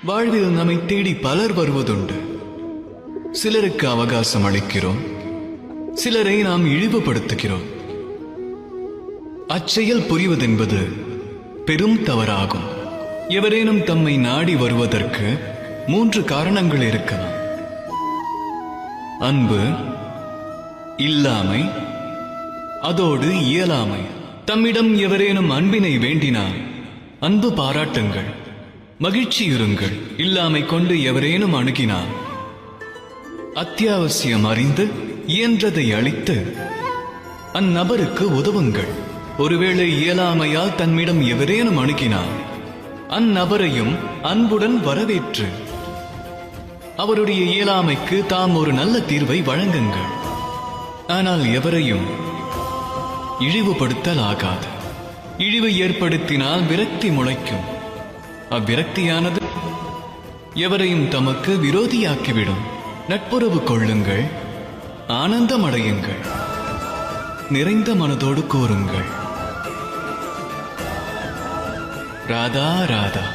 வாழ்வில் நம்மை தேடி பலர் வருவதுண்டு. சிலருக்கு அவகாசம் அளிக்கிறோம், சிலரை நாம் இழிவுபடுத்துகிறோம். அச்செயல் புரிவதென்பது பெரும் தவறாகும். எவரேனும் தம்மை நாடி வருவதற்கு 3 காரணங்கள் இருக்கலாம்: அன்பு, இல்லாமை, அதோடு இயலாமை. தம்மிடம் எவரேனும் அன்பினை வேண்டினால் அன்பு பாராட்டுங்கள், மகிழ்ச்சியுறுங்கள். இல்லாமை கொண்டு எவரேனும் அணுகினால் அத்தியாவசியம் அறிந்து இயன்றதை அளித்து அந்நபருக்கு உதவுங்கள். ஒருவேளை இயலாமையால் தம்மிடம் எவரேனும் அணுகினால் அந்நபரையும் அன்புடன் வரவேற்று அவருடைய இயலாமைக்கு தாம் ஒரு நல்ல தீர்வை வழங்குங்கள். ஆனால் எவரையும் இழிவுபடுத்தலாகாது. இழிவு ஏற்படுத்தினால் விரக்தி முளைக்கும். அவ்விரக்தியானது எவரையும் தமக்கு விரோதியாக்கிவிடும். நட்புறவு கொள்ளுங்கள், ஆனந்தமடையுங்கள், நிறைந்த மனதோடு கூறுங்கள். ராதா ராதா.